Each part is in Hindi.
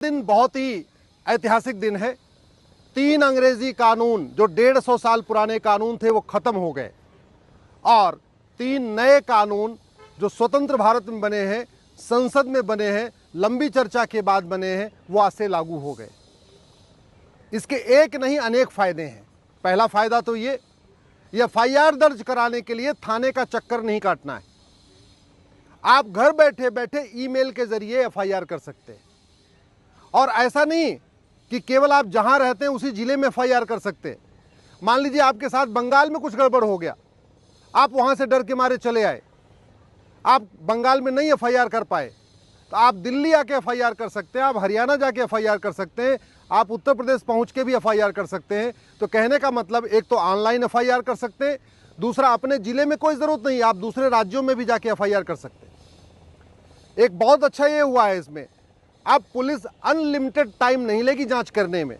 दिन बहुत ही ऐतिहासिक दिन है। 3 अंग्रेजी कानून जो 150 साल पुराने कानून थे वो खत्म हो गए और 3 नए कानून जो स्वतंत्र भारत में बने हैं, संसद में बने हैं, लंबी चर्चा के बाद बने हैं, वो आज से लागू हो गए। इसके एक नहीं अनेक फायदे हैं। पहला फायदा तो ये FIR दर्ज कराने के लिए थाने का चक्कर नहीं काटना है। आप घर बैठे बैठे ईमेल के जरिए FIR कर सकते हैं। और ऐसा नहीं कि केवल आप जहां रहते हैं उसी जिले में FIR कर सकते हैं। मान लीजिए आपके साथ बंगाल में कुछ गड़बड़ हो गया, आप वहां से डर के मारे चले आए, आप बंगाल में नहीं FIR कर पाए, तो आप दिल्ली आके FIR कर सकते हैं, आप हरियाणा जाके FIR कर सकते हैं, आप उत्तर प्रदेश पहुंच के भी FIR कर सकते हैं। तो कहने का मतलब एक तो ऑनलाइन FIR कर सकते हैं, दूसरा अपने जिले में कोई ज़रूरत नहीं, आप दूसरे राज्यों में भी जाके FIR कर सकते हैं। एक बहुत अच्छा ये हुआ है इसमें, अब पुलिस अनलिमिटेड टाइम नहीं लेगी जांच करने में।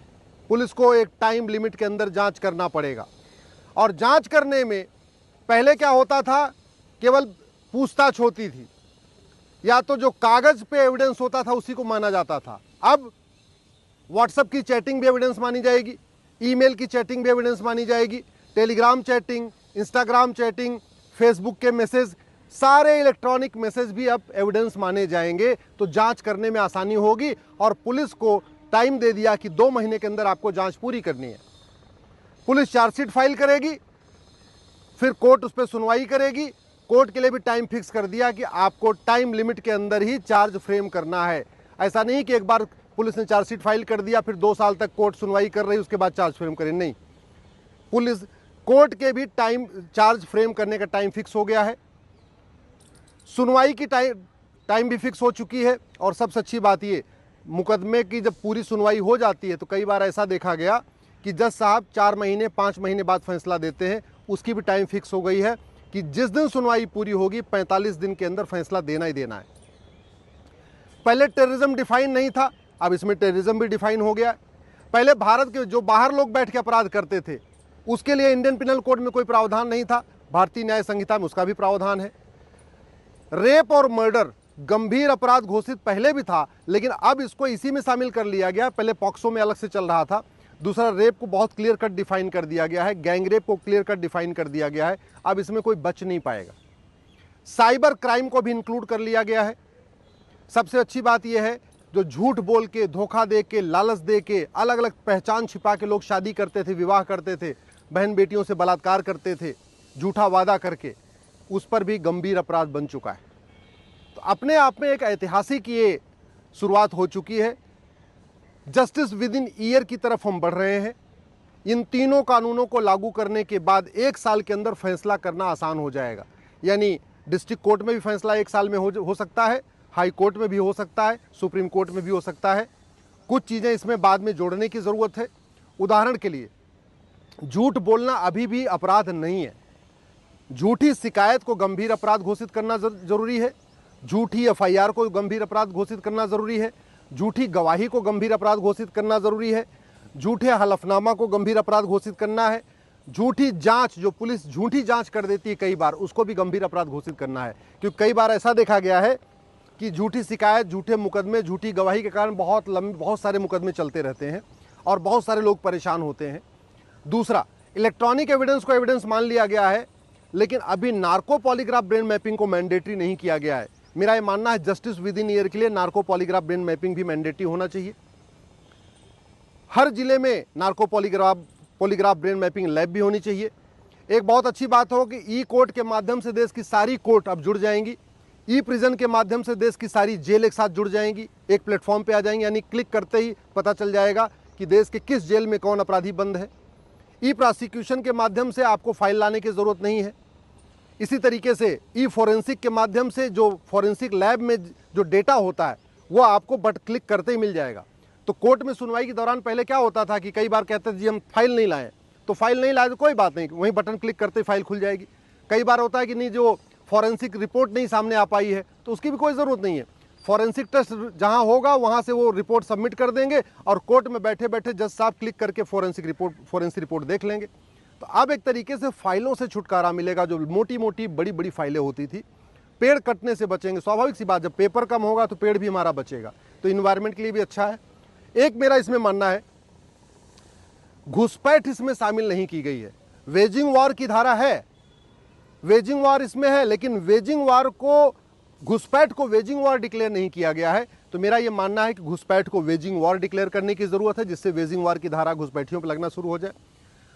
पुलिस को एक टाइम लिमिट के अंदर जांच करना पड़ेगा। और जांच करने में पहले क्या होता था, केवल पूछताछ होती थी, या तो जो कागज पे एविडेंस होता था उसी को माना जाता था। अब व्हाट्सएप की चैटिंग भी एविडेंस मानी जाएगी, ईमेल की चैटिंग भी एविडेंस मानी जाएगी, Telegram chatting, Instagram chatting, Facebook के मैसेज, सारे इलेक्ट्रॉनिक मैसेज भी अब एविडेंस माने जाएंगे। तो जांच करने में आसानी होगी और पुलिस को टाइम दे दिया कि 2 महीने के अंदर आपको जांच पूरी करनी है। पुलिस चार्जशीट फाइल करेगी, फिर कोर्ट उस पर सुनवाई करेगी। कोर्ट के लिए भी टाइम फिक्स कर दिया कि आपको टाइम लिमिट के अंदर ही चार्ज फ्रेम करना है। ऐसा नहीं कि एक बार पुलिस ने चार्जशीट फाइल कर दिया फिर 2 साल तक कोर्ट सुनवाई कर रही उसके बाद चार्ज फ्रेम करें, नहीं। पुलिस कोर्ट के भी चार्ज फ्रेम करने का टाइम फिक्स हो गया है, सुनवाई की टाइम भी फिक्स हो चुकी है। और सबसे अच्छी बात ये, मुकदमे की जब पूरी सुनवाई हो जाती है तो कई बार ऐसा देखा गया कि जज साहब 4 महीने 5 महीने बाद फैसला देते हैं, उसकी भी टाइम फिक्स हो गई है कि जिस दिन सुनवाई पूरी होगी 45 दिन के अंदर फैसला देना ही देना है। पहले टेररिज्म डिफाइन नहीं था, अब इसमें टेररिज्म भी डिफाइन हो गया। पहले भारत के जो बाहर लोग बैठ के अपराध करते थे उसके लिए इंडियन पिनल कोड में कोई प्रावधान नहीं था, भारतीय न्याय संहिता में उसका भी प्रावधान है। रेप और मर्डर गंभीर अपराध घोषित पहले भी था, लेकिन अब इसको इसी में शामिल कर लिया गया। पहले पॉक्सो में अलग से चल रहा था। दूसरा, रेप को बहुत क्लियर कट डिफाइन कर दिया गया है, गैंग रेप को क्लियर कट डिफाइन कर दिया गया है। अब इसमें कोई बच नहीं पाएगा। साइबर क्राइम को भी इंक्लूड कर लिया गया है। सबसे अच्छी बात यह है, जो झूठ बोल के, धोखा दे के, लालच दे के, अलग अलग पहचान छिपा के लोग शादी करते थे, विवाह करते थे, बहन बेटियों से बलात्कार करते थे झूठा वादा करके, उस पर भी गंभीर अपराध बन चुका है। तो अपने आप में एक ऐतिहासिक ये शुरुआत हो चुकी है। जस्टिस विद इन ईयर की तरफ हम बढ़ रहे हैं। इन तीनों कानूनों को लागू करने के बाद 1 साल के अंदर फैसला करना आसान हो जाएगा। यानी डिस्ट्रिक्ट कोर्ट में भी फैसला 1 साल में हो सकता है, हाई कोर्ट में भी हो सकता है, सुप्रीम कोर्ट में भी हो सकता है। कुछ चीज़ें इसमें बाद में जोड़ने की ज़रूरत है। उदाहरण के लिए, झूठ बोलना अभी भी अपराध नहीं है। झूठी शिकायत को गंभीर अपराध घोषित करना जरूरी है, झूठी FIR को गंभीर अपराध घोषित करना जरूरी है, झूठी गवाही को गंभीर अपराध घोषित करना जरूरी है, झूठे हलफनामा को गंभीर अपराध घोषित करना है, झूठी जांच, जो पुलिस झूठी जांच कर देती है कई बार, उसको भी गंभीर अपराध घोषित करना है। क्योंकि कई बार ऐसा देखा गया है कि झूठी शिकायत, झूठे मुकदमे, झूठी गवाही के कारण बहुत सारे मुकदमे चलते रहते हैं और बहुत सारे लोग परेशान होते हैं। दूसरा, इलेक्ट्रॉनिक एविडेंस को एविडेंस मान लिया गया है, लेकिन अभी नार्को पॉलीग्राफ ब्रेन मैपिंग को मैंडेटरी नहीं किया गया है। मेरा ये मानना है जस्टिस विद इन ईयर के लिए नार्को पॉलीग्राफ ब्रेन मैपिंग भी मैंडेटरी होना चाहिए। हर जिले में narco polygraph brain mapping lab भी होनी चाहिए। एक बहुत अच्छी बात हो कि ई कोर्ट के माध्यम से देश की सारी कोर्ट अब जुड़ जाएंगी। ई प्रिजन के माध्यम से देश की सारी जेल एक साथ जुड़ जाएंगी, एक प्लेटफॉर्म पे आ जाएंगी। यानी क्लिक करते ही पता चल जाएगा कि देश के किस जेल में कौन अपराधी बंद है। ई प्रोसिक्यूशन के माध्यम से आपको फाइल लाने की ज़रूरत नहीं है। इसी तरीके से ई फॉरेंसिक के माध्यम से जो फॉरेंसिक लैब में जो डेटा होता है वो आपको बट क्लिक करते ही मिल जाएगा। तो कोर्ट में सुनवाई के दौरान पहले क्या होता था कि कई बार कहते थे जी हम फाइल नहीं लाए, तो फाइल नहीं लाए तो कोई बात नहीं, वहीं बटन क्लिक करते ही फाइल खुल जाएगी। कई बार होता है कि नहीं, जो फॉरेंसिक रिपोर्ट नहीं सामने आ पाई है तो उसकी भी कोई ज़रूरत नहीं है। फॉरेंसिक टेस्ट जहां होगा वहां से वो रिपोर्ट सबमिट कर देंगे और कोर्ट में बैठे बैठे जज साहब क्लिक करके फॉरेंसिक रिपोर्ट देख लेंगे। तो अब एक तरीके से फाइलों से छुटकारा मिलेगा। जो मोटी मोटी बड़ी बड़ी फाइलें होती थी, पेड़ कटने से बचेंगे। स्वाभाविक सी बात, जब पेपर कम होगा तो पेड़ भी हमारा बचेगा, तो इन्वायरमेंट के लिए भी अच्छा है। एक मेरा इसमें मानना है, घुसपैठ इसमें शामिल नहीं की गई है। वेजिंग वॉर की धारा है, वेजिंग वॉर इसमें है, लेकिन वेजिंग वॉर को, घुसपैठ को वेजिंग वॉर डिक्लेयर नहीं किया गया है। तो मेरा यह मानना है कि घुसपैठ को वेजिंग वॉर डिक्लेयर करने की जरूरत है, जिससे वेजिंग वॉर की धारा घुसपैठियों पर लगना शुरू हो जाए।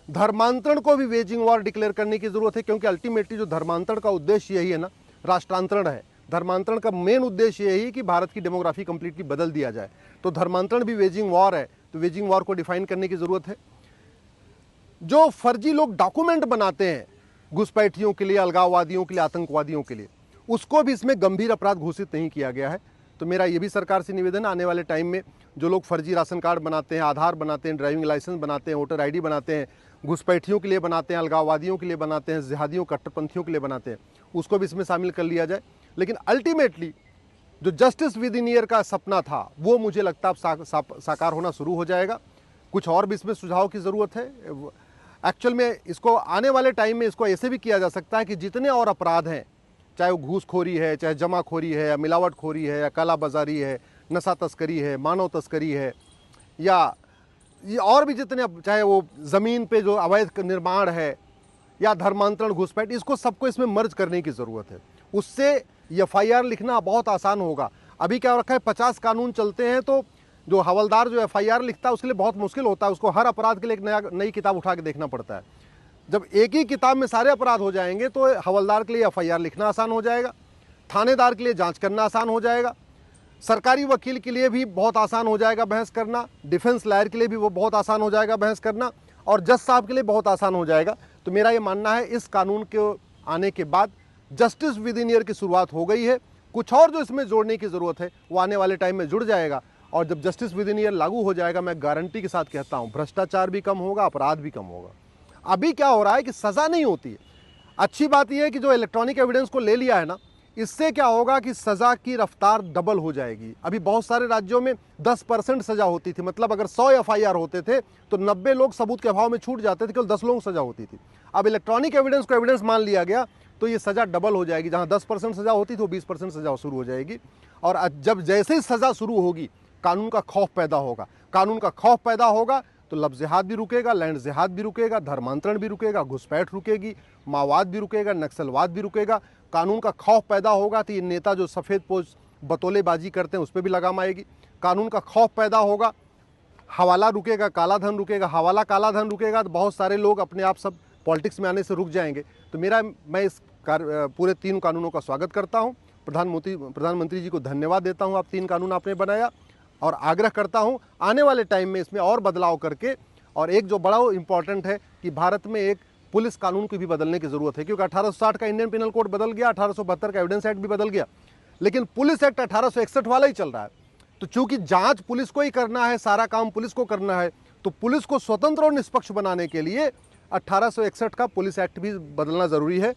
धर्मांतरण को भी वेजिंग वॉर डिक्लेयर करने की जरूरत है, क्योंकि अल्टीमेटली जो धर्मांतरण का उद्देश्य यही है ना, राष्ट्रांतरण है। धर्मांतरण का मेन उद्देश्य यही है कि भारत की डेमोग्राफी कंप्लीटली बदल दिया जाए। तो धर्मांतरण भी वेजिंग वॉर है, तो वेजिंग वॉर को डिफाइन करने की जरूरत है। जो फर्जी लोग डॉक्यूमेंट बनाते हैं घुसपैठियों के लिए, अलगाववादियों के लिए, आतंकवादियों के लिए, उसको भी इसमें गंभीर अपराध घोषित नहीं किया गया है। तो मेरा ये भी सरकार से निवेदन है, आने वाले टाइम में जो लोग फर्जी राशन कार्ड बनाते हैं, आधार बनाते हैं, ड्राइविंग लाइसेंस बनाते हैं, वोटर आईडी बनाते हैं, घुसपैठियों के लिए बनाते हैं, अलगाववादियों के लिए बनाते हैं, जिहादियों, कट्टरपंथियों के लिए बनाते हैं, उसको भी इसमें शामिल कर लिया जाए। लेकिन अल्टीमेटली जो जस्टिस विद इन ईयर का सपना था, वो मुझे लगता है अब साकार होना शुरू हो जाएगा। कुछ और भी इसमें सुझाव की ज़रूरत है। एक्चुअल में इसको आने वाले टाइम में इसको ऐसे भी किया जा सकता है कि जितने और अपराध हैं, चाहे वो घूसखोरी है, चाहे जमाखोरी है, या मिलावटखोरी है, या कालाबाजारी है, नशा तस्करी है, मानव तस्करी है, या ये और भी जितने, चाहे वो ज़मीन पे जो अवैध निर्माण है या धर्मांतरण, घुसपैठ, इसको सबको इसमें मर्ज करने की ज़रूरत है। उससे FIR लिखना बहुत आसान होगा। अभी क्या रखा है, 50 कानून चलते हैं, तो जो हवलदार जो FIR लिखता है उसके लिए बहुत मुश्किल होता है, उसको हर अपराध के लिए एक नई किताब उठा के देखना पड़ता है। जब एक ही किताब में सारे अपराध हो जाएंगे तो हवलदार के लिए FIR लिखना आसान हो जाएगा, थानेदार के लिए जांच करना आसान हो जाएगा, सरकारी वकील के लिए भी बहुत आसान हो जाएगा बहस करना, डिफेंस लॉयर के लिए भी वो बहुत आसान हो जाएगा बहस करना, और जज साहब के लिए बहुत आसान हो जाएगा। तो मेरा ये मानना है, इस कानून के आने के बाद जस्टिस विद इन ईयर की शुरुआत हो गई है। कुछ और जो इसमें जोड़ने की ज़रूरत है वो आने वाले टाइम में जुड़ जाएगा, और जब जस्टिस विद इन ईयर लागू हो जाएगा, मैं गारंटी के साथ कहता हूँ भ्रष्टाचार भी कम होगा, अपराध भी कम होगा। अभी क्या हो रहा है कि सज़ा नहीं होती है। अच्छी बात यह है कि जो इलेक्ट्रॉनिक एविडेंस को ले लिया है ना, इससे क्या होगा कि सज़ा की रफ्तार डबल हो जाएगी। अभी बहुत सारे राज्यों में 10% सज़ा होती थी, मतलब अगर 100 FIR होते थे तो 90 लोग सबूत के अभाव में छूट जाते थे, केवल 10 लोगों को सज़ा होती थी। अब इलेक्ट्रॉनिक एविडेंस को एविडेंस मान लिया गया तो ये सज़ा डबल हो जाएगी। जहाँ 10% सज़ा होती थी वो 20% सज़ा शुरू हो जाएगी। और जब जैसे ही सज़ा शुरू होगी, कानून का खौफ पैदा होगा। कानून का खौफ पैदा होगा तो लफ्ज़ जिहाद भी रुकेगा, लैंड जिहाद भी रुकेगा, धर्मांतरण भी रुकेगा, घुसपैठ रुकेगी, माओवाद भी रुकेगा, नक्सलवाद भी रुकेगा। कानून का खौफ पैदा होगा तो ये नेता जो सफ़ेद पोश बतौलेबाजी करते हैं उस पर भी लगाम आएगी। कानून का खौफ पैदा होगा, हवाला रुकेगा, काला धन रुकेगा। हवाला काला धन रुकेगा तो बहुत सारे लोग अपने आप सब पॉलिटिक्स में आने से रुक जाएंगे। तो मैं इस पूरे 3 कानूनों का स्वागत करता हूँ। प्रधानमंत्री जी को धन्यवाद देता हूँ, आप 3 कानून आपने बनाया, और आग्रह करता हूँ आने वाले टाइम में इसमें और बदलाव करके। और एक जो बड़ा इम्पॉर्टेंट है कि भारत में एक पुलिस कानून को भी बदलने की ज़रूरत है, क्योंकि 1860 का इंडियन पिनल कोड बदल गया, 1872 का एविडेंस एक्ट भी बदल गया, लेकिन पुलिस एक्ट 1861 वाला ही चल रहा है। तो चूंकि जांच पुलिस को ही करना है, सारा काम पुलिस को करना है, तो पुलिस को स्वतंत्र और निष्पक्ष बनाने के लिए 1861 का पुलिस एक्ट भी बदलना ज़रूरी है।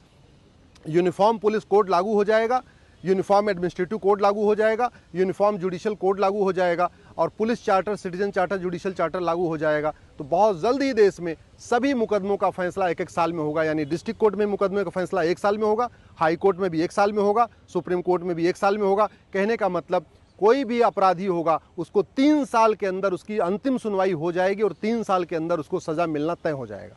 यूनिफॉर्म पुलिस कोड लागू हो जाएगा, यूनिफॉर्म एडमिनिस्ट्रेटिव कोड लागू हो जाएगा, यूनिफॉर्म जुडिशियल कोड लागू हो जाएगा, और police charter, citizen charter, judicial charter लागू हो जाएगा। तो बहुत जल्द ही देश में सभी मुकदमों का फैसला 1-1 साल में होगा। यानी डिस्ट्रिक्ट कोर्ट में मुकदमे का फैसला 1 साल में होगा, हाई कोर्ट में भी 1 साल में होगा, सुप्रीम कोर्ट में भी 1 साल में होगा। कहने का मतलब कोई भी अपराधी होगा उसको 3 साल के अंदर उसकी अंतिम सुनवाई हो जाएगी, और 3 साल के अंदर उसको सज़ा मिलना तय हो जाएगा।